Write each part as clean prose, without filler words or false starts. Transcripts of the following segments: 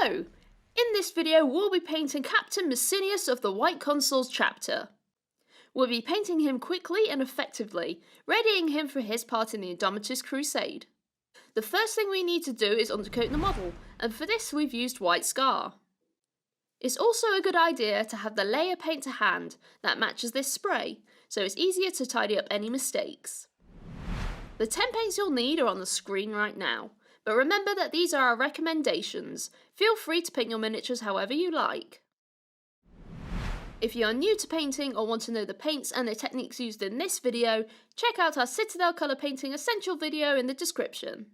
Hello! In this video we'll be painting Captain Messinius of the White Consul's chapter. We'll be painting him quickly and effectively, readying him for his part in the Indomitus Crusade. The first thing we need to do is undercoat the model, and for this we've used white scar. It's also a good idea to have the layer paint to hand that matches this spray, so it's easier to tidy up any mistakes. The 10 paints you'll need are on the screen right now, but remember that these are our recommendations. Feel free to paint your miniatures however you like. If you are new to painting or want to know the paints and the techniques used in this video, check out our Citadel colour painting essential video in the description.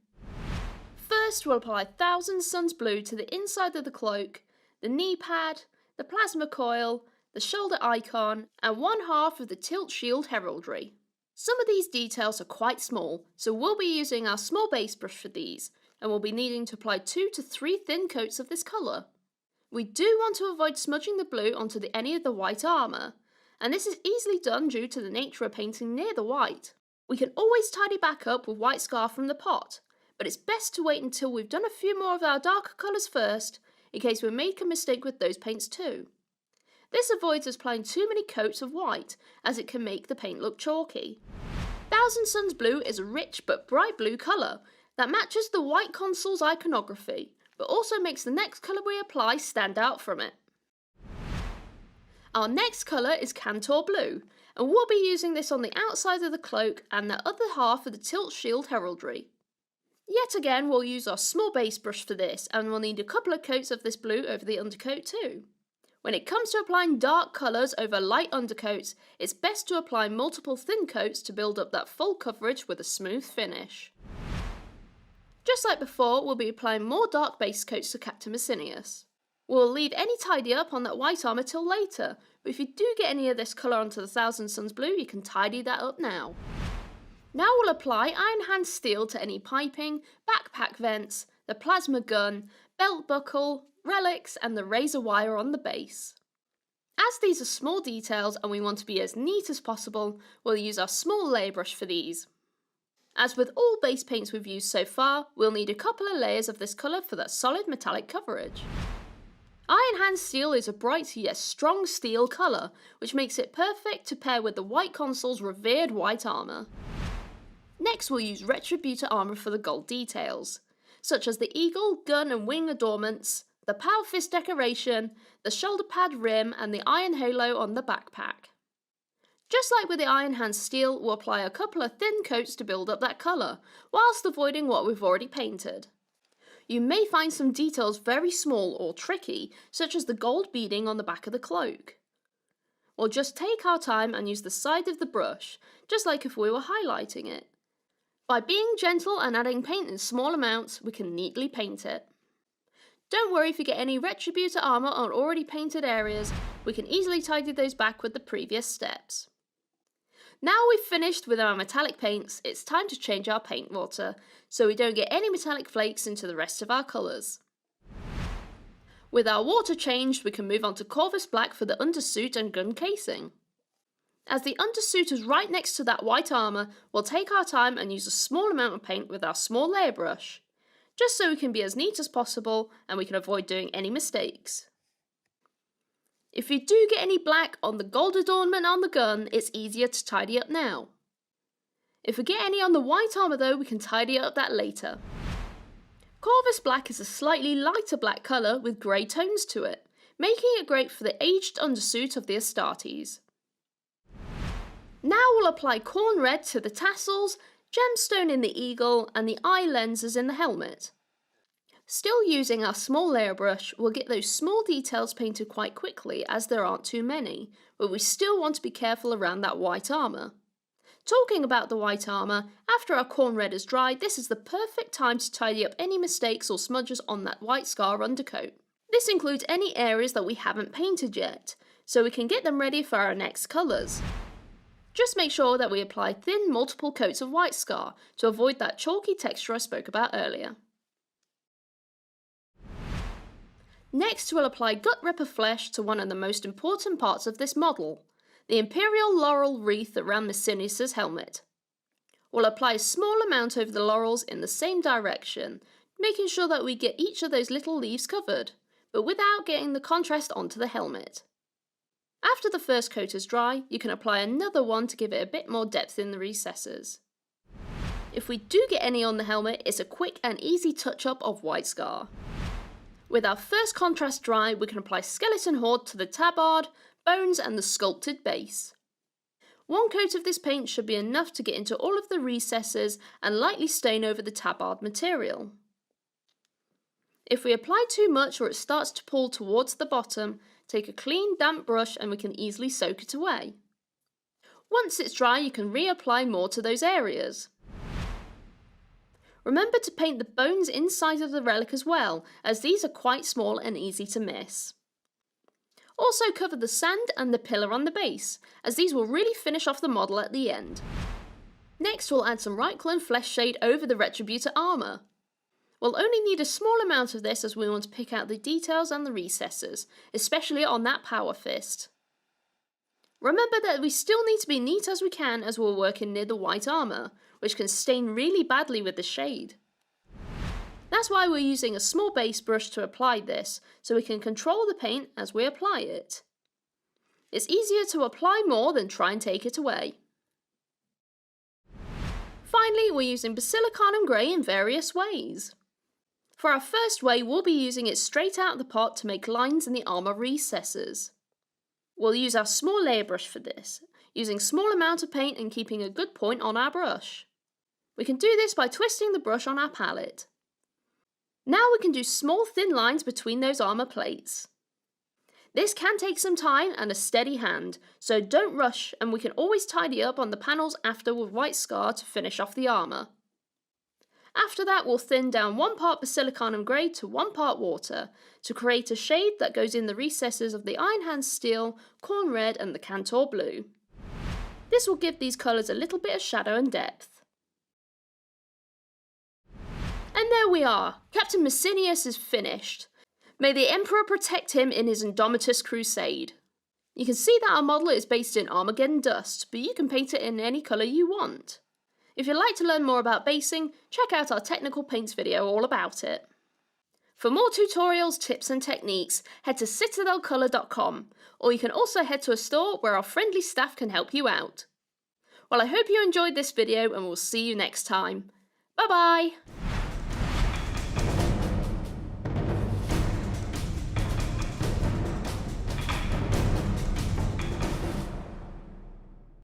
First, we'll apply 1000 Suns Blue to the inside of the cloak, the knee pad, the plasma coil, the shoulder icon, and one half of the tilt shield heraldry. Some of these details are quite small, so we'll be using our small base brush for these, and we'll be needing to apply 2 to 3 thin coats of this colour. We do want to avoid smudging the blue onto any of the white armour, and this is easily done due to the nature of painting near the white. We can always tidy back up with white scar from the pot, but it's best to wait until we've done a few more of our darker colours first, in case we make a mistake with those paints too. This avoids us applying too many coats of white, as it can make the paint look chalky. 1000 Suns Blue is a rich but bright blue colour that matches the White Consul's iconography, but also makes the next colour we apply stand out from it. Our next colour is Cantor Blue, and we'll be using this on the outside of the cloak and the other half of the tilt shield heraldry. Yet again, we'll use our small base brush for this, and we'll need a couple of coats of this blue over the undercoat too. When it comes to applying dark colours over light undercoats, it's best to apply multiple thin coats to build up that full coverage with a smooth finish. Just like before, we'll be applying more dark base coats to Captain Messinius. We'll leave any tidy up on that white armour till later, but if you do get any of this colour onto the 1000 Suns Blue, you can tidy that up now. Now we'll apply Iron Hand Steel to any piping, backpack vents, the plasma gun, belt buckle, relics, and the razor wire on the base. As these are small details and we want to be as neat as possible, we'll use our small layer brush for these. As with all base paints we've used so far, we'll need a couple of layers of this colour for that solid metallic coverage. Iron Hand Steel is a bright yet strong steel colour, which makes it perfect to pair with the White Consul's revered white armour. Next we'll use Retributor armour for the gold details, such as the eagle, gun and wing adornments, the power fist decoration, the shoulder pad rim and the iron halo on the backpack. Just like with the Iron Hand Steel, we'll apply a couple of thin coats to build up that colour, whilst avoiding what we've already painted. You may find some details very small or tricky, such as the gold beading on the back of the cloak. We'll just take our time and use the side of the brush, just like if we were highlighting it. By being gentle and adding paint in small amounts, we can neatly paint it. Don't worry if you get any Retributor armour on already painted areas, we can easily tidy those back with the previous steps. Now we've finished with our metallic paints, it's time to change our paint water, so we don't get any metallic flakes into the rest of our colours. With our water changed, we can move on to Corvus Black for the undersuit and gun casing. As the undersuit is right next to that white armour, we'll take our time and use a small amount of paint with our small layer brush, just so we can be as neat as possible and we can avoid doing any mistakes. If you do get any black on the gold adornment on the gun, it's easier to tidy up now. If we get any on the white armour though, we can tidy up that later. Corvus Black is a slightly lighter black colour with grey tones to it, making it great for the aged undersuit of the Astartes. Now we'll apply corn red to the tassels, gemstone in the eagle and the eye lenses in the helmet. Still using our small layer brush, we'll get those small details painted quite quickly as there aren't too many, but we still want to be careful around that white armour. Talking about the white armour, after our corn red is dried, this is the perfect time to tidy up any mistakes or smudges on that white scar undercoat. This includes any areas that we haven't painted yet, so we can get them ready for our next colours. Just make sure that we apply thin multiple coats of white scar to avoid that chalky texture I spoke about earlier. Next we'll apply gut ripper flesh to one of the most important parts of this model, the Imperial Laurel wreath around Messinius' helmet. We'll apply a small amount over the laurels in the same direction, making sure that we get each of those little leaves covered, but without getting the contrast onto the helmet. After the first coat is dry, you can apply another one to give it a bit more depth in the recesses. If we do get any on the helmet, it's a quick and easy touch-up of white scar. With our first contrast dry, we can apply skeleton horde to the tabard, bones and the sculpted base. One coat of this paint should be enough to get into all of the recesses and lightly stain over the tabard material. If we apply too much or it starts to pull towards the bottom, take a clean damp brush and we can easily soak it away. Once it's dry, you can reapply more to those areas. Remember to paint the bones inside of the relic as well, as these are quite small and easy to miss. Also cover the sand and the pillar on the base, as these will really finish off the model at the end. Next, we'll add some Reikland flesh shade over the Retributor armour. We'll only need a small amount of this as we want to pick out the details and the recesses, especially on that power fist. Remember that we still need to be neat as we can as we're working near the white armour, which can stain really badly with the shade. That's why we're using a small base brush to apply this, so we can control the paint as we apply it. It's easier to apply more than try and take it away. Finally, we're using Basilicanum Grey in various ways. For our first way, we'll be using it straight out of the pot to make lines in the armour recesses. We'll use our small layer brush for this, using small amount of paint and keeping a good point on our brush. We can do this by twisting the brush on our palette. Now we can do small thin lines between those armour plates. This can take some time and a steady hand, so don't rush, and we can always tidy up on the panels after with white scar to finish off the armour. After that, we'll thin down 1 part Basilicanum Grey to 1 part water to create a shade that goes in the recesses of the Iron Hand Steel, Corn Red and the Cantor Blue. This will give these colours a little bit of shadow and depth. And there we are, Captain Messinius is finished. May the Emperor protect him in his Indomitus crusade. You can see that our model is based in Armageddon Dust, but you can paint it in any colour you want. If you'd like to learn more about basing, check out our technical paints video all about it. For more tutorials, tips and techniques, head to citadelcolor.com, or you can also head to a store where our friendly staff can help you out. Well, I hope you enjoyed this video and we'll see you next time. Bye bye!